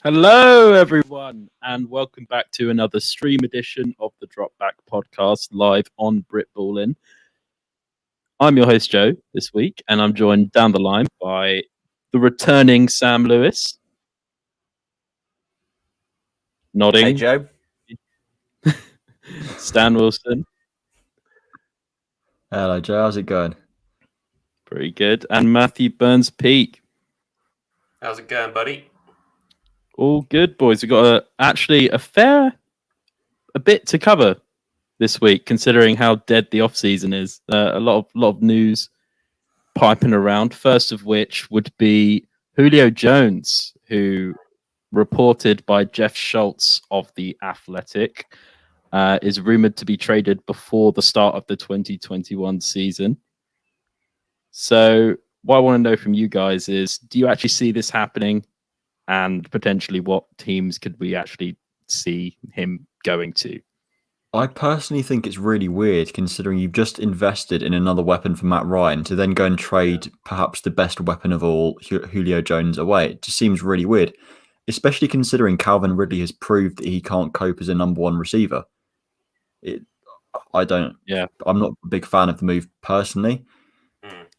Hello, everyone, and welcome back to another stream edition of the Drop Back podcast live on Britballin. I'm your host, Joe, this week, and I'm joined down the line by the returning Sam Lewis. Nodding. Hey, Joe. Stan Wilson. Hello, Joe. How's it going? Pretty good. And Matthew Burns-Peak. How's it going, buddy? All good, boys. We've got a bit to cover this week, considering how dead the off season is. A lot of news piping around. First of which would be Julio Jones, who reported by Jeff Schultz of The Athletic, is rumored to be traded before the start of the 2021 season. So what I want to know from you guys is, do you actually see this happening? And potentially what teams could we actually see him going to? I personally think it's really weird considering you've just invested in another weapon for Matt Ryan to then go and trade perhaps the best weapon of all, Julio Jones, away. It just seems really weird, especially considering Calvin Ridley has proved that he can't cope as a number one receiver. I'm not a big fan of the move personally.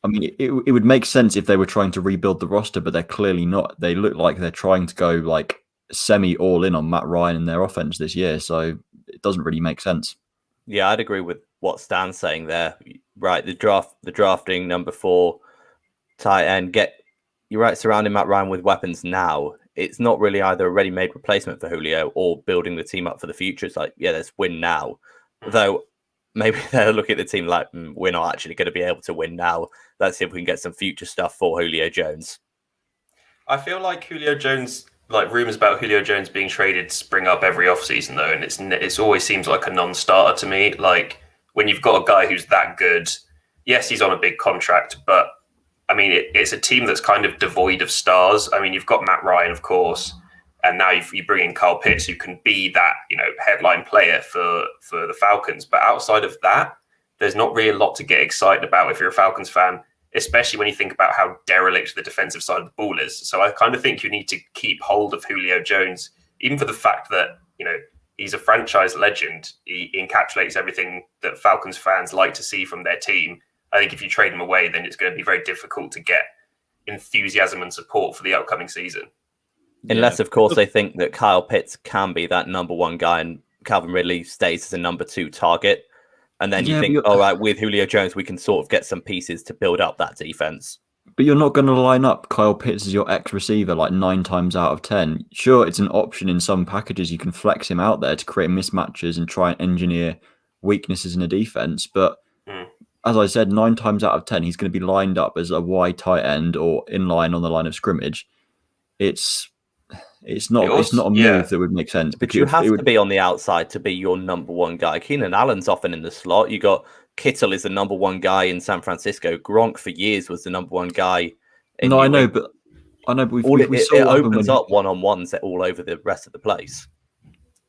I mean, it would make sense if they were trying to rebuild the roster, but they're clearly not. They look like they're trying to go like semi all in on Matt Ryan and their offense this year, so it doesn't really make sense. Yeah, I'd agree with what Stan's saying there. Right, the drafting number 4 tight end. You're right, surrounding Matt Ryan with weapons now. It's not really either a ready-made replacement for Julio or building the team up for the future. It's like, yeah, let's win now. Though maybe they're looking at the team like, we're not actually going to be able to win now. Let's see if we can get some future stuff for Julio Jones. I feel like Julio Jones, like rumors about Julio Jones being traded spring up every offseason though, and it's always seems like a non-starter to me. Like when you've got a guy who's that good, yes, he's on a big contract, but I mean, it's a team that's kind of devoid of stars. I mean, you've got Matt Ryan, of course, and now you bring in Kyle Pitts, who can be that, headline player for the Falcons. But outside of that, there's not really a lot to get excited about if you're a Falcons fan, especially when you think about how derelict the defensive side of the ball is. So I kind of think you need to keep hold of Julio Jones, even for the fact that, he's a franchise legend. He encapsulates everything that Falcons fans like to see from their team. I think if you trade him away, then it's going to be very difficult to get enthusiasm and support for the upcoming season. Unless, of course, they think that Kyle Pitts can be that number 1 guy and Calvin Ridley stays as a number 2 target. And then you think, all right, with Julio Jones, we can sort of get some pieces to build up that defense. But you're not going to line up Kyle Pitts as your ex-receiver like 9 times out of 10. Sure, it's an option in some packages. You can flex him out there to create mismatches and try and engineer weaknesses in a defense. But as I said, 9 times out of 10, he's going to be lined up as a wide tight end or in line on the line of scrimmage. It's not a move that would make sense. But you have to be on the outside to be your number 1 guy. Keenan Allen's often in the slot. You got Kittle is the number 1 guy in San Francisco. Gronk for years was the number 1 guy. I know, but it opens up one-on-ones all over the rest of the place.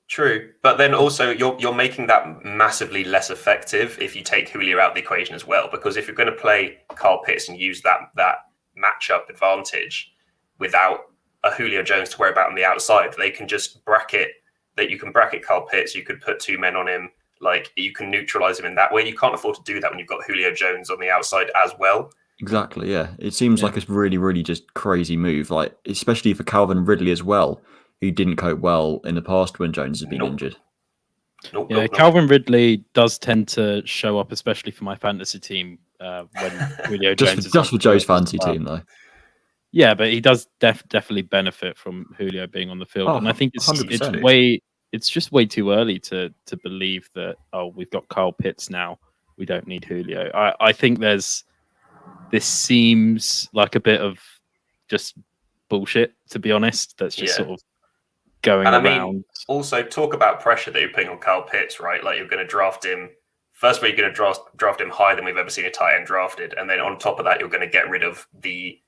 True, but then also you're making that massively less effective if you take Julio out of the equation as well. Because if you're going to play Kyle Pitts and use that matchup advantage without a Julio Jones to worry about on the outside, they can just bracket Kyle Pitts. You could put 2 men on him, like you can neutralize him in that way. You can't afford to do that when you've got Julio Jones on the outside as well. Exactly, yeah. It seems like a really, really just crazy move, like especially for Calvin Ridley as well, who didn't cope well in the past when Jones has been injured. Calvin Ridley does tend to show up, especially for my fantasy team, when Julio Jones just for Joe's fantasy team, though. Yeah, but he does definitely benefit from Julio being on the field, and I think it's just way too early to believe that we've got Kyle Pitts now, we don't need Julio. I think this seems like a bit of just bullshit, to be honest. That's just sort of going around. I mean, also talk about pressure that you're putting on Kyle Pitts, right? Like you're going to draft him. First of all, you're going to draft him higher than we've ever seen a tight end drafted, and then on top of that, you're going to get rid of the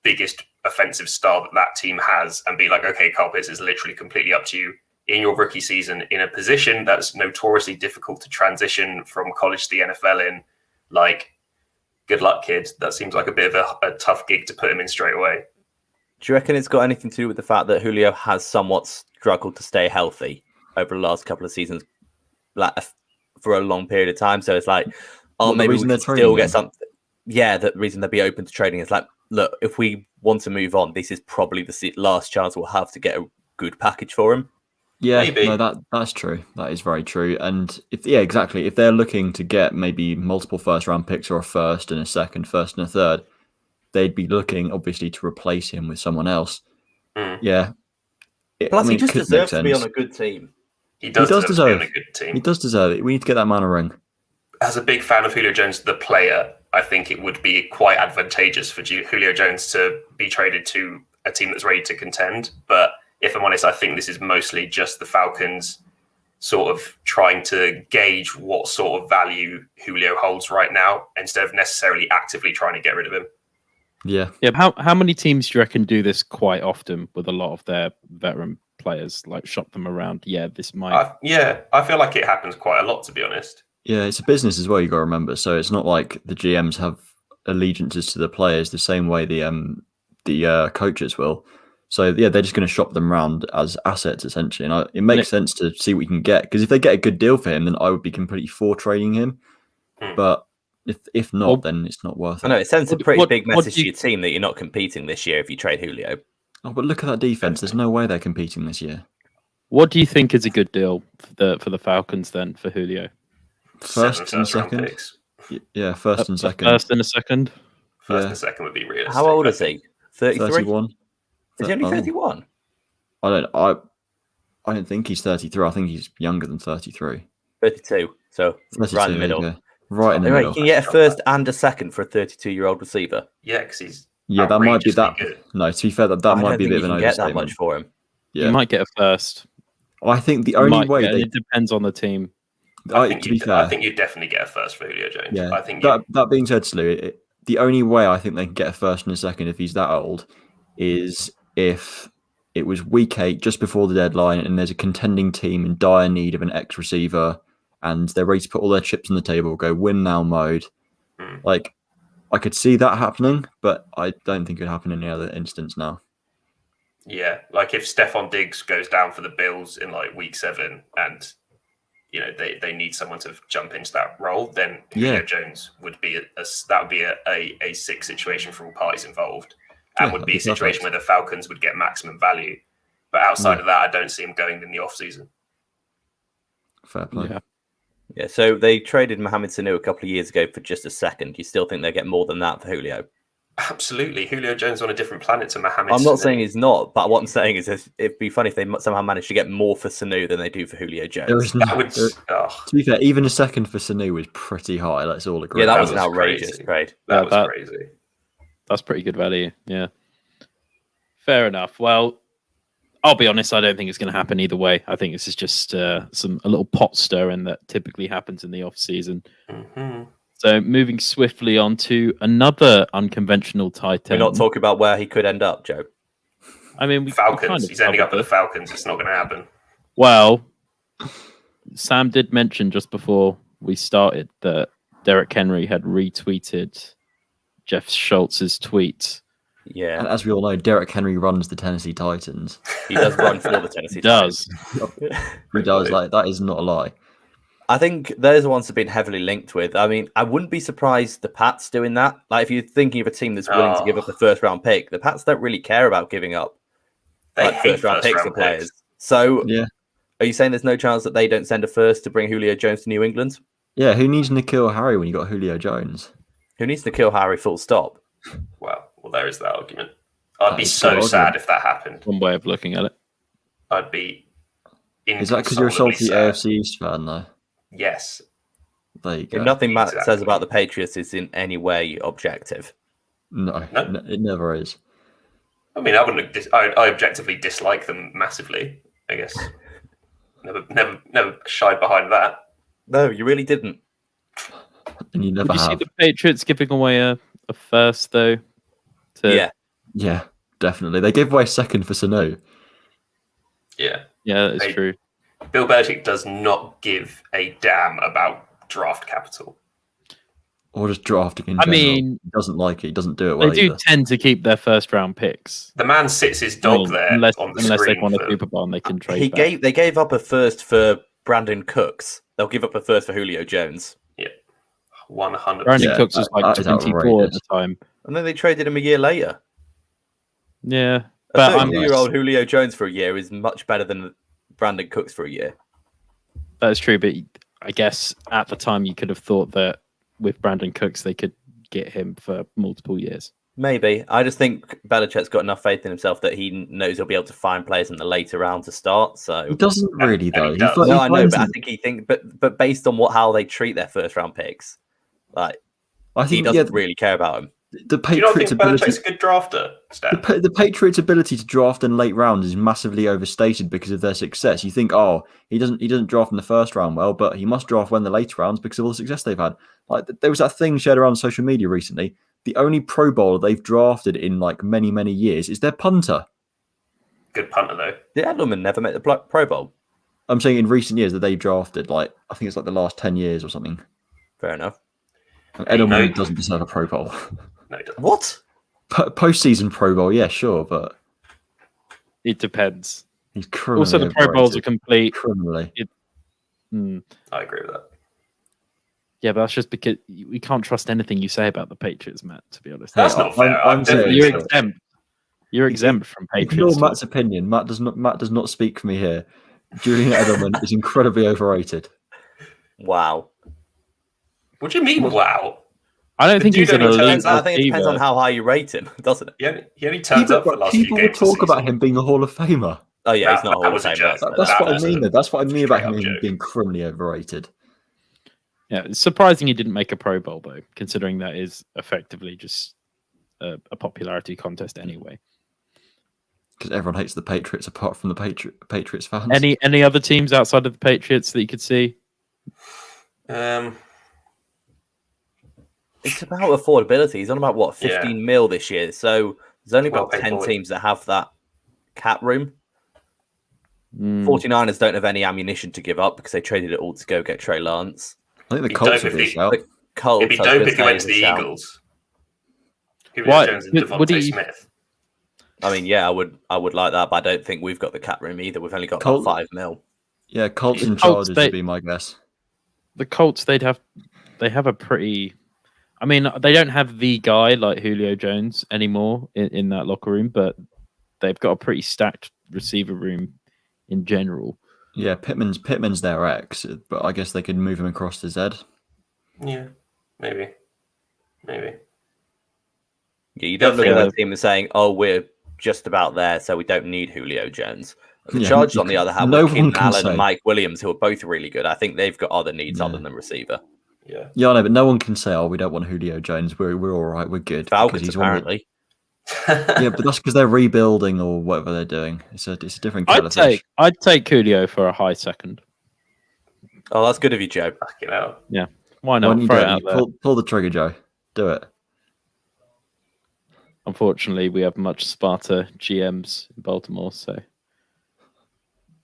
biggest offensive star that team has and be like, okay, Kyle Pitts is literally completely up to you in your rookie season in a position that's notoriously difficult to transition from college to the NFL in. Like, good luck, kid. That seems like a bit of a tough gig to put him in straight away. Do you reckon it's got anything to do with the fact that Julio has somewhat struggled to stay healthy over the last couple of seasons, like for a long period of time? So it's like, maybe we can still get something. Yeah, the reason they'd be open to trading is like, look, if we want to move on, this is probably the last chance we'll have to get a good package for him. Yeah, Maybe. no, that's true. That is very true. And exactly. If they're looking to get maybe multiple first-round picks or a first and a second, first and a third, they'd be looking obviously to replace him with someone else. Yeah. Plus, he just deserves to be on a good team. He does deserve to be on a good team. He does deserve it. We need to get that man a ring. As a big fan of Julio Jones, the player, I think it would be quite advantageous for Julio Jones to be traded to a team that's ready to contend. But if I'm honest, I think this is mostly just the Falcons sort of trying to gauge what sort of value Julio holds right now instead of necessarily actively trying to get rid of him. Yeah. How many teams do you reckon do this quite often with a lot of their veteran players, like shop them around? Yeah, this might. I feel like it happens quite a lot, to be honest. Yeah, it's a business as well. You got to remember. So it's not like the GMs have allegiances to the players the same way the coaches will. So yeah, they're just going to shop them around as assets essentially, and it makes sense to see what you can get, because if they get a good deal for him, then I would be completely for trading him. But if not, then it's not worth it. I know it sends a pretty big message to your team that you're not competing this year if you trade Julio. Oh, but look at that defense. There's no way they're competing this year. What do you think is a good deal for the Falcons then for Julio? First and second. Yeah, first and second. First and a second. First and second would be realistic. How old is he? 33? 31. Is he only 31? I don't think he's 33. I think he's younger than 33. 32. So 32, right in the middle. Right in the middle. Can you get a first and a second for a 32-year-old receiver? Yeah, because he's that might be that. Good. No, to be fair, that might be a bit of an overstatement. Get that much for him. Yeah. You might get a first. I think the only way it depends on the team. I think you definitely get a first for Julio Jones. Yeah. I think that being said, Slew, the only way I think they can get a first and a second if he's that old is if it was week 8 just before the deadline and there's a contending team in dire need of an X receiver and they're ready to put all their chips on the table, go win now mode. Like, I could see that happening, but I don't think it would happen in any other instance now. Yeah, like if Stephon Diggs goes down for the Bills in like week 7 and they need someone to jump into that role, then Julio Jones would be a sick situation for all parties involved, and would be a situation where the Falcons would get maximum value. But outside of that, I don't see him going in the off season. Fair play. Yeah. So they traded Mohamed Sanu a couple of years ago for just a second. You still think they get more than that for Julio? Absolutely. Julio Jones on a different planet to Mohamed I'm not Sanu. saying he's not, but what I'm saying is it'd be funny if they somehow managed to get more for Sanu than they do for Julio Jones. To be fair, even a second for Sanu was pretty high. Let's all agree. Yeah, that was an outrageous trade. That was crazy. That's pretty good value. Yeah. Fair enough. Well, I'll be honest, I don't think it's going to happen either way. I think this is just a little pot stirring that typically happens in the off season. Mm-hmm. So moving swiftly on to another unconventional tight end. We're not talking about where he could end up, Joe. I mean, Falcons. He's ending up at the Falcons. It's not going to happen. Well, Sam did mention just before we started that Derrick Henry had retweeted Jeff Schultz's tweet. Yeah. And as we all know, Derrick Henry runs the Tennessee Titans. He does run for the Tennessee Titans. He does. Like, that is not a lie. I think those are ones have been heavily linked with. I mean, I wouldn't be surprised the Pats doing that. Like, if you're thinking of a team that's willing to give up the first round pick, the Pats don't really care about giving up first round picks for players. So, are you saying there's no chance that they don't send a first to bring Julio Jones to New England? Yeah, who needs N'Keal Harry when you got Julio Jones? Who needs N'Keal Harry full stop? Well, there is that argument. I'd be so sad if that happened. One way of looking at it. I'd be. Is that because you're a salty AFC East fan, though? Yes. There you go. If nothing Matt says about the Patriots is in any way objective. No, it never is. I mean, I wouldn't. I objectively dislike them massively. I guess. Never shied behind that. No, you really didn't. And you never Would you have. see the Patriots giving away a first though? Yeah, definitely. They gave away a second for Sanu. Yeah, that is true. Bill Belichick does not give a damn about draft capital. Or just drafting in I general. mean, He doesn't like it. He doesn't do it they well do either. tend to keep their first round picks. The man sits his dog there unless on the they've screen. won a for- Super Bowl and they can trade back. They gave up a first for Brandon Cooks. They'll give up a first for Julio Jones. 100%. Brandon Yeah, Cooks was like that is 24 at outrageous. the time. And then they traded him a year later. Yeah, A but 32-year-old Julio Jones for a year is much better than Brandon Cooks for a year. that's true. But I guess at the time you could have thought that with Brandon Cooks they could get him for multiple years. Maybe. I just think Belichick's got enough faith in himself that he knows he'll be able to find players in the later round to start. So He doesn't really, and though. he does. no, I know, finds but I them. think but based on how they treat their first round picks, like I he think doesn't really care about him. the Do you not think Patriots' ability. Belichick's a good drafter, Stan? The Patriots' ability to draft in late rounds is massively overstated because of their success. You think, oh, he doesn't draft in the first round well, but he must draft well in the later rounds because of all the success they've had. Like there was that thing shared around social media recently. The only Pro Bowler they've drafted in like many years is their punter. Good punter, though. Did Edelman never make the Pro Bowl? I'm saying in recent years that they drafted, like I think it's like the last 10 years or something. Fair enough. And Edelman No. doesn't deserve a Pro Bowl. No, he doesn't. What? Postseason Pro Bowl, yeah, sure, but It depends. he's criminally Also, the Pro Bowls are overrated. complete. Criminally. I agree with that. Yeah, but that's just because we can't trust anything you say about the Patriots, Matt. To be honest, That's Hey, not fair. I'm saying- you're so. exempt. You're exempt from Ignore Patriots. Matt's opinion. Matt does not speak for me here. Julian Edelman is incredibly overrated. Wow. What do you mean, wow? I don't think The he's dude an only elite turns I think it depends on receiver. how high you rate him, doesn't it? He only turns up for the last few People games. will this talk about season. him being a Hall of Famer. Oh yeah, he's That- not a that Hall was of a Famer. joke. That's That what I was mean. a That's what I mean about him straight-up joke. being criminally overrated. Yeah, it's surprising he didn't make a Pro Bowl though, considering that is effectively just a popularity contest anyway. Because everyone hates the Patriots apart from the Patriots fans. Any other teams outside of the Patriots that you could see? It's about affordability. He's on about what, 15 Yeah. mil this year. So there's only about Well-paid 10 forward. teams that have that cap room. Mm. 49ers don't have any ammunition to give up because they traded it all to go get Trey Lance. I think the Be Colts dope would if be a he- shout. The Colts, It'd be I was dope gonna if he say, went is to a the shout. Eagles. Julio Why- Jones and would Devontae he- Smith. I mean, yeah, I would like that, but I don't think we've got the cap room either. We've only got Colt- about 5 mil. Yeah, Colts and Colts, Chargers they- would be my guess. The Colts, they have a pretty. I mean, they don't have the guy like Julio Jones anymore in that locker room, but they've got a pretty stacked receiver room in general. Yeah, Pittman's their ex, but I guess they could move him across to Zed. Yeah, maybe. Yeah, you don't look at that team and saying, "Oh, we're just about there, so we don't need Julio Jones." The Yeah, Chargers, you on the can- other hand, no with one Keenan can Allen say. and Mike Williams, who are both really good. I think they've got other needs Yeah. other than receiver. Yeah. Yeah, I know, but no one can say, "Oh, we don't want Julio Jones. We're all right. We're good." because Falcons, he's one of the- apparently. Yeah, but that's because they're rebuilding or whatever they're doing. It's a different kettle of fish. I'd take Julio for a high second. Oh, that's good of you, Joe. Fucking hell. Why Why not? don't you Throw do it it? out You there. pull the trigger, Joe. Do it. Unfortunately, we have much smarter GMs in Baltimore. So,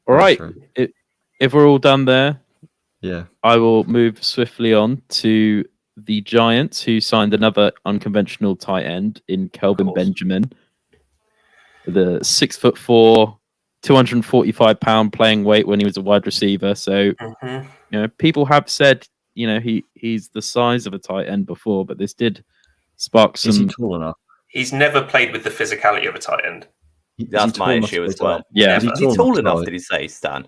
all That's right, true. if we're all done there, Yeah. I will move swiftly on to the Giants, who signed another unconventional tight end in Kelvin course. Benjamin, the 6'4", 245-pound playing weight when he was a wide receiver. So people have said he's the size of a tight end before, but this did spark Is he some. tall enough? He's never played with the physicality of a tight end. Is he That's tall my enough issue to as play tight well. end? Yeah, Never. Is he tall enough, to did he say, Stan?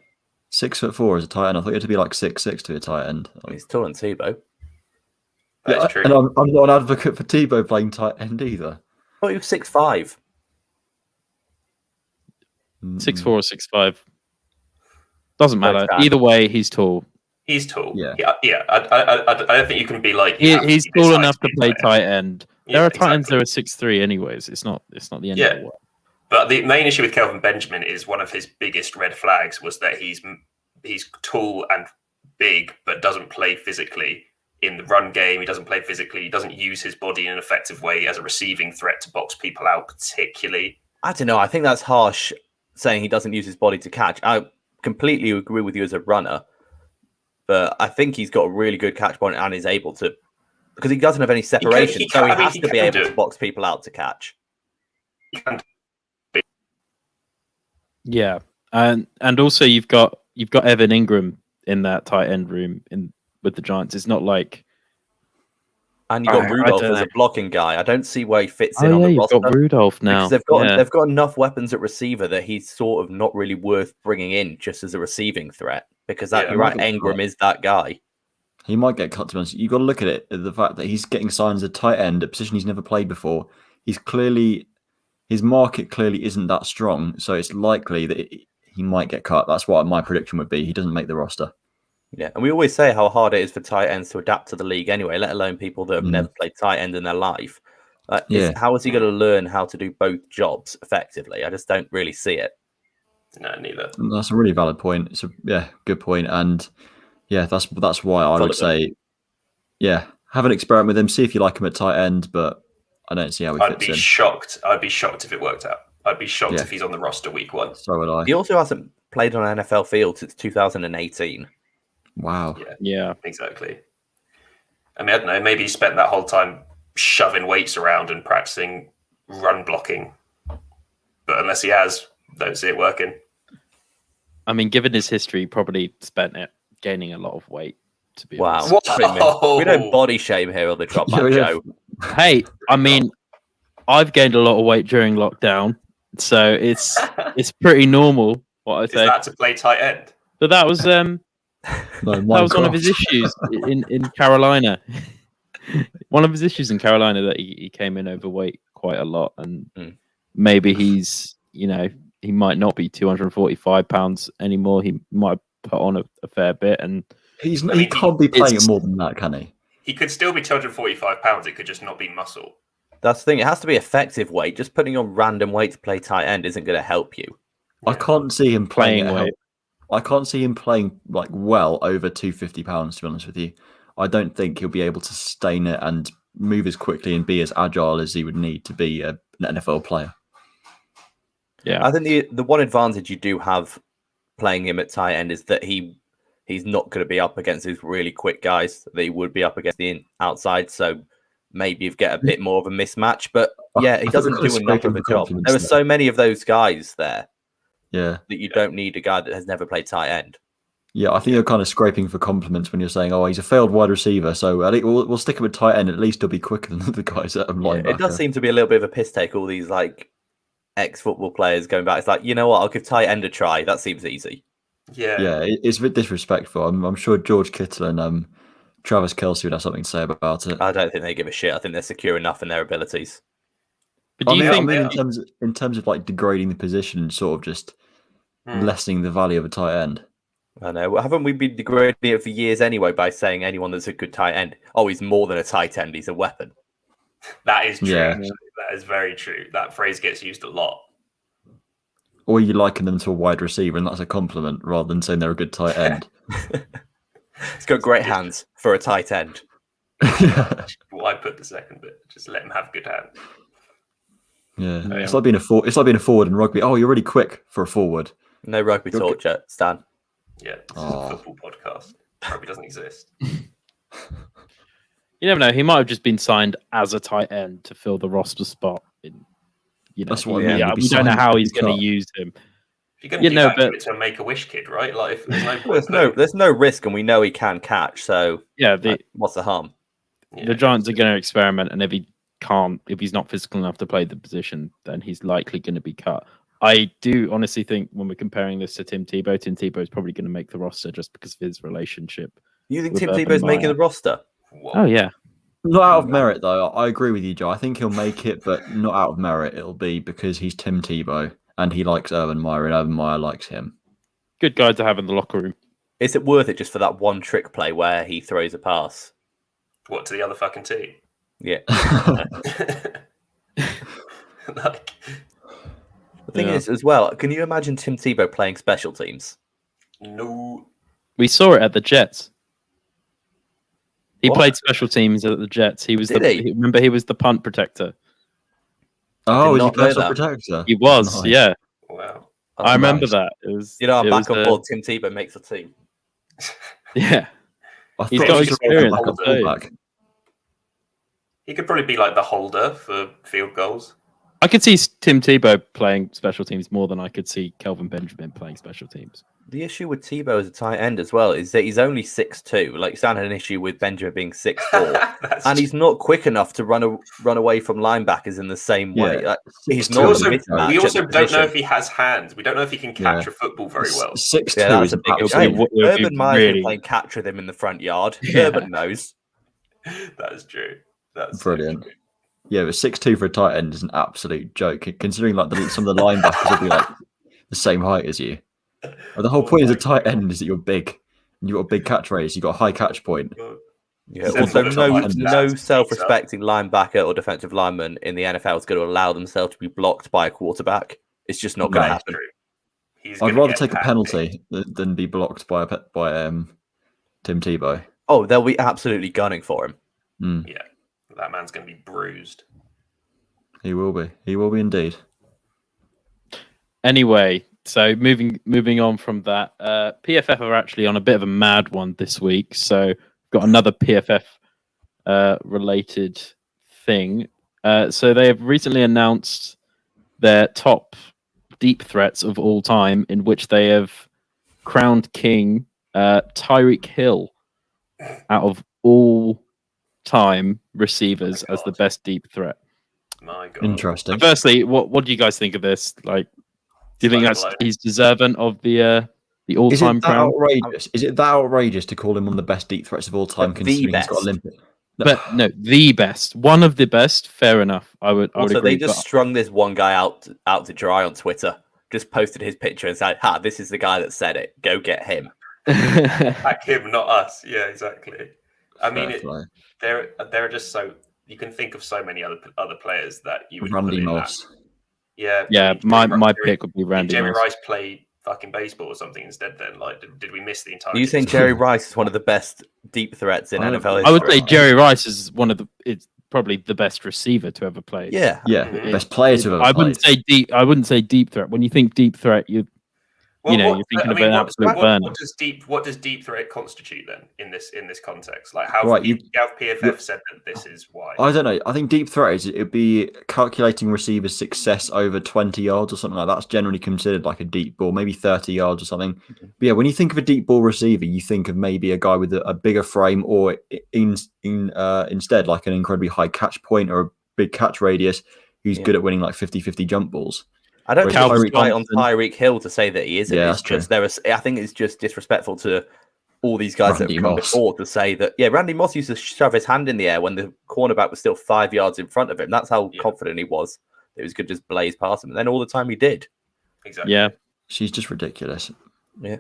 6'4" as a tight end. I thought you had to be like 6'6" to be a tight end. He's taller than Tebow. That is Yeah, true. and I'm not an advocate for Tebow playing tight end either. I thought he was 6'5". 6'4" or 6'5". Doesn't matter. Both Either way, he's tall. He's tall. Yeah. Yeah. I don't think you can be like. you have to He's be this tall size enough to be play tight end. tight end. Yeah, There are tight ends that exactly. are 6'3" anyways. It's not the end Yeah. of the world. But the main issue with Kelvin Benjamin is one of his biggest red flags was that he's tall and big, but doesn't play physically in the run game. He doesn't play physically. He doesn't use his body in an effective way as a receiving threat to box people out, particularly. I don't know. I think that's harsh saying he doesn't use his body to catch. I completely agree with you as a runner, but I think he's got a really good catch point and is able to because he doesn't have any separation, so he has to be able to box people out to catch. Yeah, and also you've got Evan Ingram in that tight end room with the Giants. It's not like, and you've got Rudolph as a blocking guy. I don't see where he fits in on the roster. You've got Rudolph now because they've got enough weapons at receiver that he's sort of not really worth bringing in just as a receiving threat. Because you're right, Ingram is that guy. He might get cut, to be honest. You've got to look at it, the fact that he's getting signed as a tight end, a position he's never played before. His market clearly isn't that strong, so it's likely that he might get cut. That's what my prediction would be. He doesn't make the roster. Yeah, and we always say how hard it is for tight ends to adapt to the league anyway, let alone people that have never played tight end in their life. How is he going to learn how to do both jobs effectively? I just don't really see it. No, neither. That's a really valid point. It's good point. And that's why I would say, have an experiment with him, see if you like him at tight end, but I don't see how he fits in. I'd be shocked if it worked out. I'd be shocked if he's on the roster week 1. So would I. He also hasn't played on an NFL field since 2018. Wow. Yeah, exactly. I mean, I don't know. Maybe he spent that whole time shoving weights around and practicing run blocking. But unless he has, don't see it working. I mean, given his history, he probably spent it gaining a lot of weight, to be honest. We don't body shame here on the Drop Back Joe. Hey, I mean, I've gained a lot of weight during lockdown, so it's pretty normal. What I say. Is that to play tight end? But that was one of his issues in Carolina. One of his issues in Carolina that he came in overweight quite a lot, and maybe he's he might not be 245 pounds anymore. He might put on a fair bit, and he can't be playing more than that, can he? He could still be 245 pounds. It could just not be muscle. That's the thing. It has to be effective weight. Just putting on random weight to play tight end isn't going to help you. I can't see him playing weight. I can't see him playing well over 250 pounds. To be honest with you, I don't think he'll be able to sustain it and move as quickly and be as agile as he would need to be an NFL player. Yeah, I think the one advantage you do have playing him at tight end is that he's not going to be up against these really quick guys that he would be up against the outside. So maybe you get a bit more of a mismatch. But he doesn't do enough of a job. There are so many of those guys there. Yeah, that you don't need a guy that has never played tight end. Yeah, I think you're kind of scraping for compliments when you're saying, "Oh, he's a failed wide receiver." So we'll stick him at tight end. At least he'll be quicker than the guys at linebacker. It does seem to be a little bit of a piss take. All these ex-football players going back. It's like, you know what? I'll give tight end a try. That seems easy. Yeah, it's a bit disrespectful. I'm sure George Kittle and Travis Kelce would have something to say about it. I don't think they give a shit. I think they're secure enough in their abilities. But do you think in terms of degrading the position and sort of just lessening the value of a tight end? I know. Well, haven't we been degrading it for years anyway by saying anyone that's a good tight end, he's more than a tight end, he's a weapon. That is true. Yeah. That is very true. That phrase gets used a lot. Or you liken them to a wide receiver, and that's a compliment rather than saying they're a good tight end. He's got great hands for a tight end. Well, I put the second bit. Just let him have good hands. Yeah, it's like being a forward in rugby. Oh, you're really quick for a forward. No rugby talk, Stan. Yeah, it's a football podcast. Rugby doesn't exist. You never know. He might have just been signed as a tight end to fill the roster spot. That's what I mean. We don't know how he's going to use him. If you're going to give it to a Make-A-Wish kid, right? If there's no risk, and we know he can catch. So what's the harm? The Giants are going to experiment, and if he's not physical enough to play the position, then he's likely going to be cut. I do honestly think when we're comparing this to Tim Tebow is probably going to make the roster just because of his relationship. You think Tim Tebow's making the roster? Whoa. Oh, yeah. Not out of merit, though. I agree with you, Joe. I think he'll make it, but not out of merit. It'll be because he's Tim Tebow and he likes Urban Meyer and Urban Meyer likes him. Good guy to have in the locker room. Is it worth it just for that one trick play where he throws a pass? What, to the other fucking team? Yeah. The thing is, as well, can you imagine Tim Tebow playing special teams? No. We saw it at the Jets. He played special teams at the Jets. He was remember he was the punt protector. Oh, was he personal protector? He was, nice. Yeah. Wow. I remember that. It was. I'm back on board. Tim Tebow makes a team. Yeah. He's got experience. He could probably be like the holder for field goals. I could see Tim Tebow playing special teams more than I could see Kelvin Benjamin playing special teams. The issue with Tebow as a tight end as well is that he's only 6'2". Like Stan had an issue with Benjamin being 6'4", and he's not quick enough to run away from linebackers in the same way. Like, he's not. We also don't know if he has hands. We don't know if he can catch a football very well. 6'2" is a big. Urban Meyer's been playing catch with him in the front yard. Urban knows. That is true. That's brilliant. So yeah, but 6'2" for a tight end is an absolute joke. Considering like some of the linebackers will be like the same height as you. The whole point of a tight end is that you're big and you've got a big catch radius. You've got a high catch point. Yeah. Also, no self-respecting linebacker or defensive lineman in the NFL is going to allow themselves to be blocked by a quarterback. It's just not going to happen. I'd rather take a penalty than be blocked by Tim Tebow. Oh, they'll be absolutely gunning for him. Mm. Yeah, that man's going to be bruised. He will be. He will be indeed. Anyway, so moving on from that, PFF are actually on a bit of a mad one this week. So got another PFF related thing. So they have recently announced their top deep threats of all time, in which they have crowned king Tyreek Hill out of all time receivers as the best deep threat. My God. Interesting. So firstly, what do you guys think of this? Like, do you think he's deserving of the all-time crown? Outrageous? Is it that outrageous to call him one of the best deep threats of all time? Considering he's got Olympic. But no, the best, one of the best. Fair enough. I would agree. They just strung this one guy out to dry on Twitter. Just posted his picture and said, "Ha, this is the guy that said it. Go get him." Back him, not us. Yeah, exactly. I mean, there are just so you can think of so many other players that you would. Randy Moss. Yeah. My pick would be Randy. Jerry Rice played fucking baseball or something instead. Then, like, did we miss the entire? Are you saying Jerry Rice is one of the best deep threats in NFL history? I would say Jerry Rice is it's probably the best receiver to ever play. Yeah, best player to ever. I wouldn't say deep threat. When you think deep threat, you're thinking of an absolute burner. What does deep threat constitute then in this context? Like how PFF said that this is why? I don't know. I think deep threat is it'd be calculating receiver's success over 20 yards or something like that. That's generally considered like a deep ball, maybe 30 yards or something. Mm-hmm. But yeah, when you think of a deep ball receiver, you think of maybe a guy with a bigger frame, or instead like an incredibly high catch point or a big catch radius who's good at winning like 50-50 jump balls. I don't think it's right on Tyreek Hill to say that he isn't. Yeah, it's just I think it's just disrespectful to all these guys that have come before to say that. Yeah, Randy Moss used to shove his hand in the air when the cornerback was still 5 yards in front of him. That's how confident he was. It was good to just blaze past him, and then all the time he did. Exactly. Yeah, she's just ridiculous. Yeah.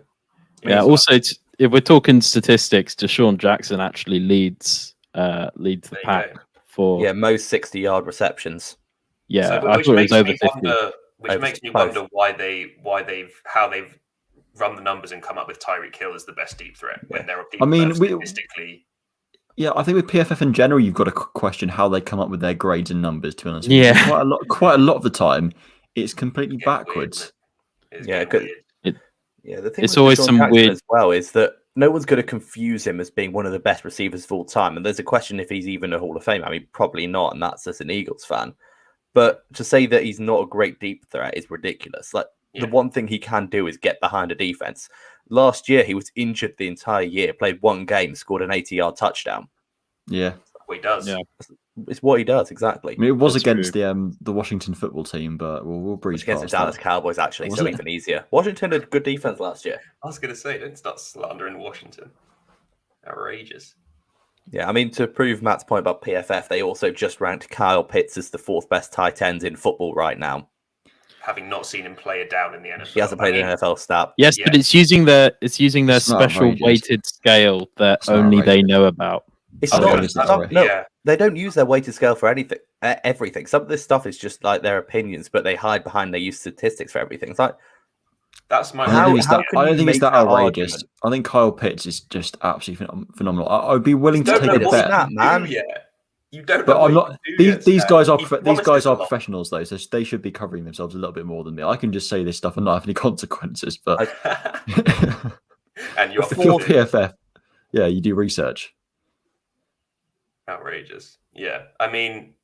Yeah. Also, if we're talking statistics, Deshaun Jackson actually leads the pack for most 60-yard receptions. Yeah, so, I thought it was over 50. Which makes me wonder how they've run the numbers and come up with Tyreek Hill as the best deep threat when there are people statistically. Yeah, I think with PFF in general, you've got to question how they come up with their grades and numbers. To be honest, quite a lot of the time, it's completely backwards. Weird. The thing it's always some Jackson weird as well is that no one's going to confuse him as being one of the best receivers of all time, and there's a question if he's even a Hall of Fame. I mean, probably not, and that's as an Eagles fan. But to say that he's not a great deep threat is ridiculous. Like the one thing he can do is get behind a defense. Last year, he was injured the entire year, played one game, scored an 80-yard touchdown. Yeah. That's what he does. Yeah. It's what he does, exactly. I mean, it was against the Washington football team, but we'll breeze against past the Dallas Cowboys, actually, was so it? even easier. Washington had good defense last year. I was going to say, don't start slandering Washington. Outrageous. Yeah, I mean, to prove Matt's point about PFF, they also just ranked Kyle Pitts as the fourth best tight end in football right now. Having not seen him play it down in the NFL. He hasn't played an NFL snap. Yes, but it's using their special weighted scale that only they know about. It's they don't use their weighted scale for everything. Some of this stuff is just like their opinions, but they hide behind they use statistics for everything. It's like that's my. I don't think it's that outrageous. Argument? I think Kyle Pitts is just absolutely phenomenal. I'd be willing to take a bet, man. You don't. But I'm not. These guys are professionals, though, so they should be covering themselves a little bit more than me. I can just say this stuff and not have any consequences. But and you're PFF. Yeah, you do research. Outrageous. Yeah. I mean,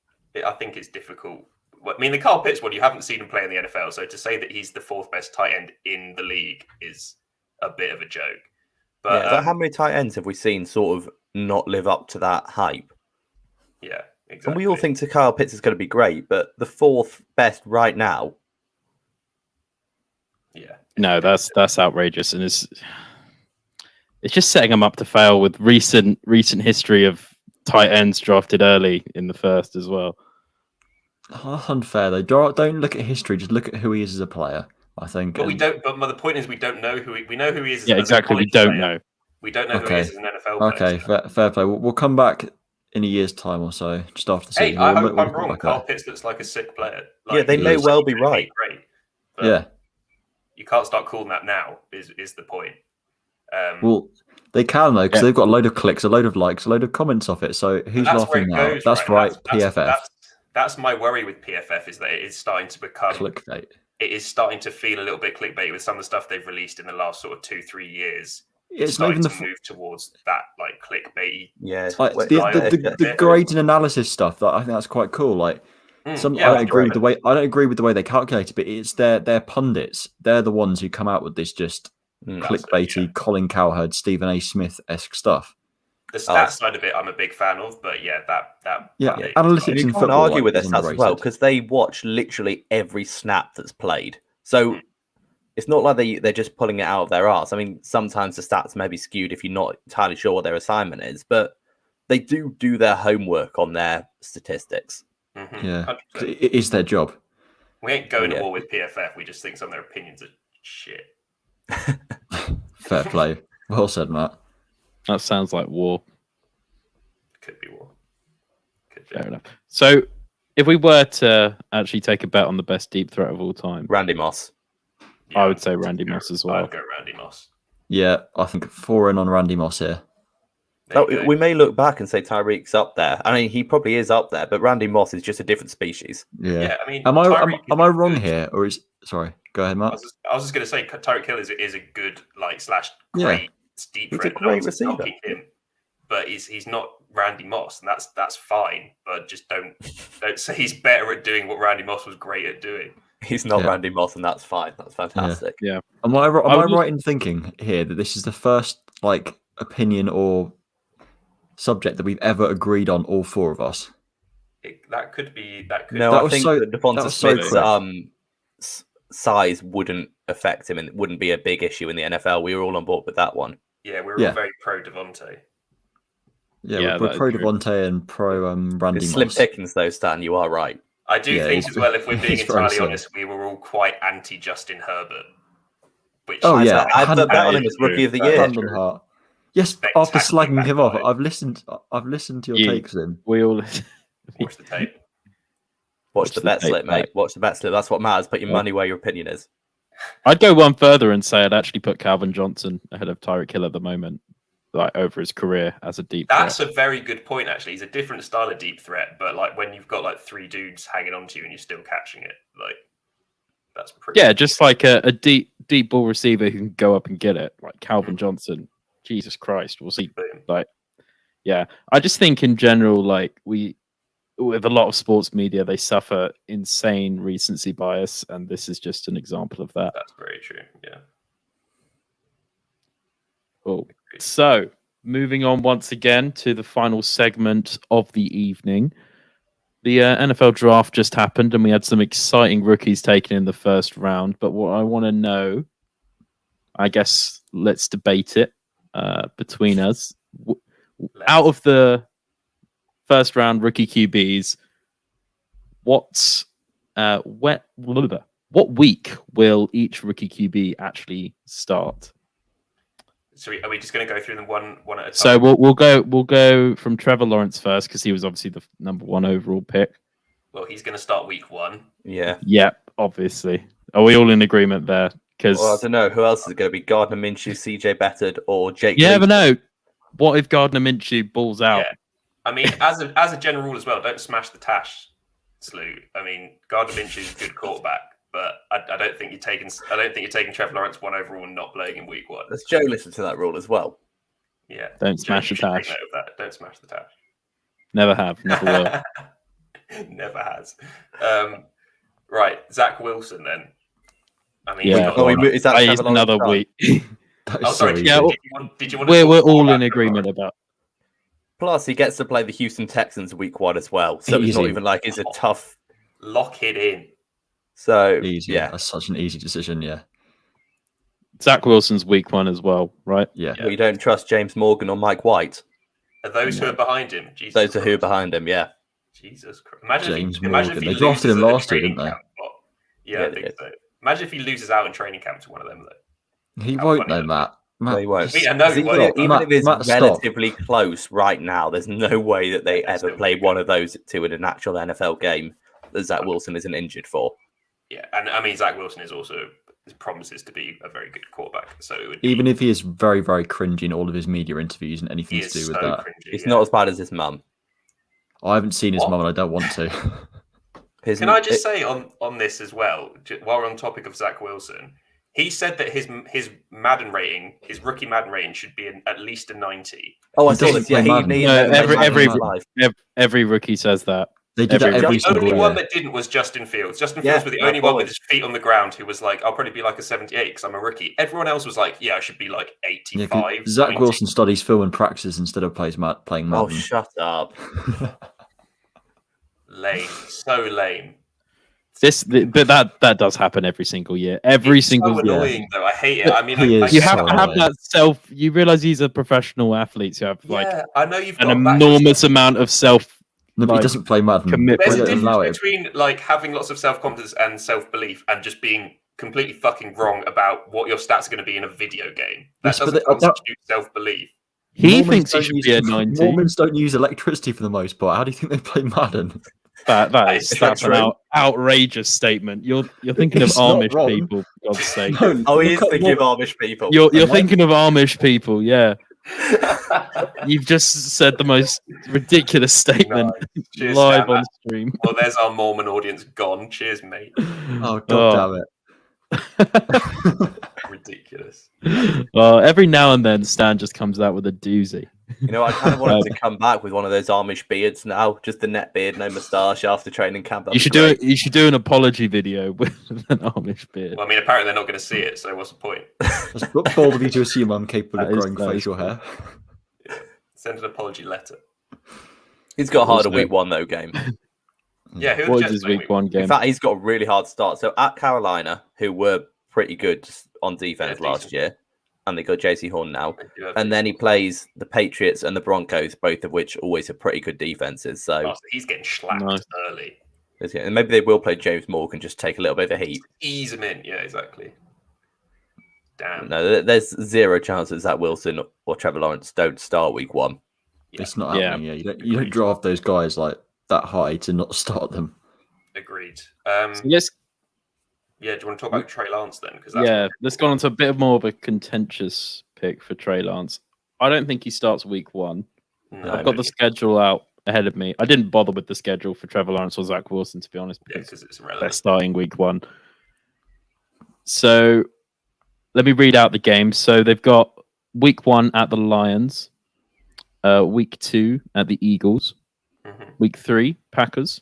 I think it's difficult. I mean, the Kyle Pitts one, you haven't seen him play in the NFL. So to say that he's the 4th best tight end in the league is a bit of a joke. But yeah, how many tight ends have we seen sort of not live up to that hype? Yeah, exactly. And we all think Kyle Pitts is going to be great, but the 4th best right now. Yeah. No, that's outrageous, and it's just setting them up to fail with recent history of tight ends drafted early in the first as well. Oh, that's unfair though. Don't look at history. Just look at who he is as a player. I think. But we don't. But the point is, we don't know who we know who he is. Yeah, exactly. We don't know. We don't know who he is as an NFL player. Okay, fair play. We'll come back in a year's time or so, just after the season. Hey, I hope I'm wrong. Kyle Pitts looks like a sick player. Yeah, they may well be right. Great. Yeah. You can't start calling that now. Is the point? Well, they can though, because they've got a load of clicks, a load of likes, a load of comments off it. So who's laughing now? That's right. PFF. That's my worry with PFF is that it is starting to become clickbait. It is starting to feel a little bit clickbait with some of the stuff they've released in the last sort of 2-3 years. It's not even to move towards that like clickbait. Yeah, like the grades and analysis stuff. That I think that's quite cool. Like I don't agree with the way they calculate it, but it's their pundits. They're the ones who come out with this just clickbaity, Colin Cowherd, Stephen A. Smith-esque stuff. The stats side of it, I'm a big fan of, but analytics and football argue with this as well because they watch literally every snap that's played. So it's not like they're just pulling it out of their arse. I mean, sometimes the stats may be skewed if you're not entirely sure what their assignment is, but they do their homework on their statistics. Mm-hmm. Yeah, it is their job. We ain't going to war with PFF. We just think some of their opinions are shit. Fair play. Well said, Matt. That sounds like war. Could be war. Fair enough. So, if we were to actually take a bet on the best deep threat of all time, Randy Moss. Yeah, I would say Randy Moss as well. I'd go Randy Moss. Yeah, I think 4-in on Randy Moss here. We may look back and say Tyreek's up there. I mean, he probably is up there, but Randy Moss is just a different species. Yeah. I mean, am I wrong here, or is sorry? Go ahead, Matt. I was just going to say Tyreek Hill is a good great deep threat. He's a great receiver. Him, but he's not Randy Moss, and that's fine. But just don't say he's better at doing what Randy Moss was great at doing. He's not Randy Moss, and that's fine. That's fantastic. Yeah. Am I right in thinking here that this is the first opinion or subject that we've ever agreed on, all 4 of us? That could be. That could. No, that I think that Devonta Smith's size wouldn't affect him, and it wouldn't be a big issue in the NFL. We were all on board with that one. Yeah, we're all very pro Devonta. Yeah, we're pro Devonta and pro Randy Moss. Slim pickings, though, Stan. You are right. I do think as well, if we're being entirely honest, we were all quite anti Justin Herbert. Which I put that on him as rookie of the year. Yes, after slagging him off, I've listened to your takes. Then we all watch the tape. Watch the bet slip, mate. Watch the bet slip. That's what matters. Put your money where your opinion is. I'd go one further and say I'd actually put Calvin Johnson ahead of Tyreek Hill at the moment, over his career as a deep threat. That's a very good point, actually. He's a different style of deep threat, but when you've got 3 dudes hanging on to you and you're still catching it, that's pretty. Yeah, just like a deep ball receiver who can go up and get it, like Calvin Johnson. Jesus Christ, we'll see. I just think in general, with a lot of sports media, they suffer insane recency bias, and this is just an example of that. That's very true. Yeah. Cool. So, moving on once again to the final segment of the evening. The NFL draft just happened, and we had some exciting rookies taken in the first round. But what I want to know, I guess, let's debate it between us. Out of the first round rookie QBs, what week will each rookie QB actually start? So are we just going to go through them one at a time? So we'll go from Trevor Lawrence first because he was obviously the number 1 overall pick. Well, he's going to start week 1. Yeah. Yep. Obviously. Are we all in agreement there? Because I don't know who else is it going to be. Gardner Minshew, CJ Beathard, or Jake. You never know. What if Gardner Minshew balls out? Yeah. I mean, as a general rule as well, don't smash the tash, Slew. I mean, Gardner Minshew's a good quarterback, but I don't think you're taking Trevor Lawrence 1 overall and not playing in week 1. Does Joe listen to that rule as well? Yeah. Don't smash the tash. Don't smash the tash. Never have. Never will. Never has. Right, Zach Wilson then. I mean, Yeah. Is that That is Trevor Lawrence another time? week. That is Oh, sorry. so Yeah, easy. Did you want to We're talk more all in about agreement Trevor about. Plus, he gets to play the Houston Texans week 1 as well. So it's not Easy. even like it's a tough. Lock it in. So Easy. yeah, That's such an easy decision. Yeah. Zach Wilson's week 1 as well, right? Yeah. Well, you don't trust James Morgan or Mike White. Are those who are behind him? Jesus Those are who are Christ. behind him. Yeah. Jesus Christ. Imagine James if he, imagine Morgan. if he They drafted loses him at the last year, training didn't they? camp spot. Yeah, Yeah, I they think did. so. Imagine if he loses out in training camp to one of them, though. He How won't funny though, that'd Matt. No, he won't. I know he Even, won't. even Matt- if it's Matt, stop. relatively close right now, there's no way that they Yeah, ever still play be one good. of those two in an actual NFL game that Zach Wilson isn't injured for. Yeah, and I mean, Zach Wilson is also promises to be a very good quarterback. So it would be, Even if he is very, very cringy in all of his media interviews and anything he to is do so with that. cringy. It's yeah. not as bad as his mum. I haven't seen his What? mum and I don't want to. Can I just say on this as well, while we're on topic of Zach Wilson, he said that his Madden rating, his rookie Madden rating, should be at least a 90. Oh, I He saw doesn't this. Yeah, play Madden. he No, every live. every rookie says that. They do that Every- every The only single one year. that didn't was Justin Fields. Justin Yeah, Fields was the my only one boy. with his feet on the ground who was like, I'll probably be like a 78 because I'm a rookie. Everyone else was like, yeah, I should be like Yeah, 'cause 85. Zach 90. Wilson studies film and practices instead of playing Madden. Oh, shut up. Lame. So lame. But that does happen every single year. Every It's single so year. annoying though. I hate it. I mean, He is You have so to have annoying. that self. You realize these are professional athletes who have like yeah, I know you've an got that enormous amount of self. No, but Like, he doesn't play Madden. commit- There's Why a don't allow difference it? between like having lots of self-confidence and self-belief and just being completely fucking wrong about what your stats are going to be in a video game. That Yes, but doesn't constitute self-belief. He Mormons thinks he don't should use- be a 90. Mormons don't use electricity for the most part. How do you think they play Madden? That's true. an outrageous statement. You're thinking of It's not Amish wrong. people, for God's sake. No, Oh, he look is at thinking of Mor- Amish people. You're Am I? thinking of Amish people, yeah. You've just said the most ridiculous statement Cheers, live Sam. on stream. Well, there's our Mormon audience gone. Cheers, mate. Oh, God damn it. Ridiculous. Well, every now and then, Stan just comes out with a doozy. You know, I kind of wanted to come back with one of those Amish beards now, just the net beard, no moustache after training camp. You should do it. You should do an apology video with an Amish beard. Well, I mean, apparently they're not going to see it, so what's the point? That's not bold of you to assume I'm capable of That is growing nice. facial hair. Send an apology letter. He's got a harder Also- week 1 though game. Yeah, who are the What is Jets his playing week 1 In game? fact, he's got a really hard start. So at Carolina, who were pretty good on defense Yeah, last decent. year, and they got JC Horn now. They do have And then he plays the Patriots and the Broncos, both of which always have pretty good defenses. So Oh, so he's getting slapped Nice. early. and maybe they will play James Morgan, just take a little bit of a heat. Ease him in. Yeah, exactly. Damn. No, there's zero chance that Zach Wilson or Trevor Lawrence don't start week 1. Yeah. It's not Yeah. happening. Yeah, you don't draft those guys like that high to not start them. Agreed. So let's Yeah, do you want to talk about Trey Lance then? Because let's go on to a bit more of a contentious pick for Trey Lance. I don't think he starts week 1. No, I've got the schedule out ahead of me. I didn't bother with the schedule for Trevor Lawrence or Zach Wilson, to be honest, yeah, because because it's they're irrelevant. starting week 1. So let me read out the games. So they've got week 1 at the Lions, week 2 at the Eagles, Mhm. week 3 Packers,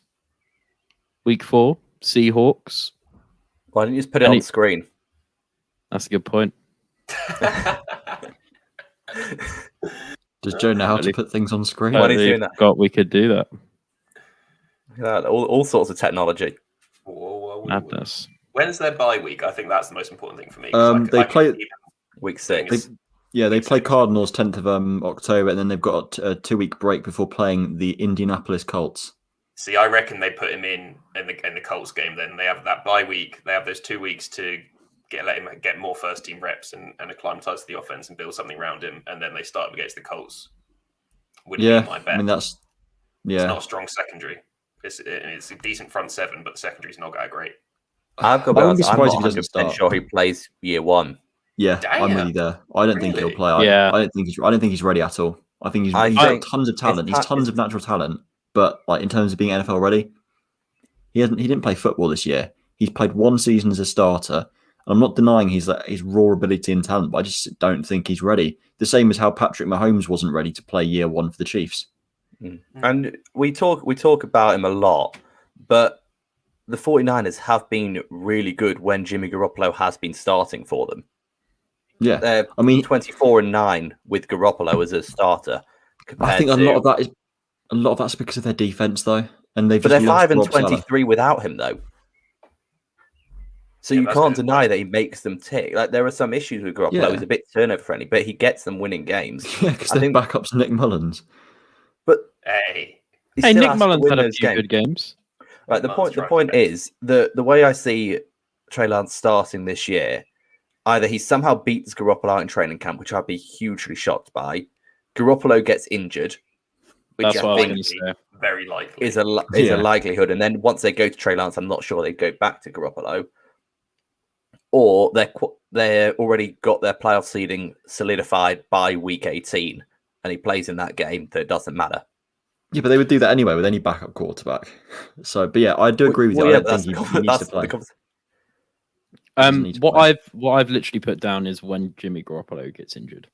week 4 Seahawks. Why don't you just put it And on he- the screen? That's a good point. Does Joe know how to Really? put things on screen? Why he's Totally doing that. forgot we could do that. All sorts of technology. Whoa. Madness. When's their bye week? I think that's the most important thing for me. 'cause They play- Week Thing 6. is- They play Cardinals 10th of October, and then they've got a 2-week break before playing the Indianapolis Colts. See, I reckon they put him in the Colts game. Then they have that bye week. They have those 2 weeks to let him get more first team reps and acclimatize to the offense and build something around him. And then they start against the Colts. Would be my bet. I mean that's It's not yeah. a strong secondary. It's a decent front seven, but the secondary's not that great. I've got to be I wouldn't honest, be I'm surprised not if he doesn't 100% start. sure he plays year 1. Yeah, I'm Damn. really there. I don't think he'll Really? play. I don't think he's ready at all. I think he's I got think tons of talent. it's He's tons of natural talent, but like in terms of being NFL ready, he didn't play football this year. He's played 1 season as a starter. And I'm not denying his raw ability and talent, but I just don't think he's ready. The same as how Patrick Mahomes wasn't ready to play year 1 for the Chiefs. And we talk about him a lot, but the 49ers have been really good when Jimmy Garoppolo has been starting for them. Yeah, They're I mean, 24-9 with Garoppolo as a starter. I think a lot of that's because of their defense, though, and they've But just they're lost 5 and Rob Saleh. 23 without him, though. So you can't deny that he makes them tick. Like, there are some issues with Garoppolo. Yeah. He's a bit turnover friendly, but he gets them winning games. Yeah, because their backup's Nick Mullins. But hey, Nick Mullins had a few good games. Right, the point is the way I see Trey Lance starting this year, either he somehow beats Garoppolo out in training camp, which I'd be hugely shocked by. Garoppolo gets injured, which That's I think very likely is a likelihood. And then once they go to Trey Lance, I'm not sure they go back to Garoppolo. Or they're already got their playoff seeding solidified by week 18, and he plays in that game, that it doesn't matter. Yeah, but they would do that anyway with any backup quarterback. So, but yeah, I do agree with you. I don't think he needs to play. What I've literally put down is when Jimmy Garoppolo gets injured,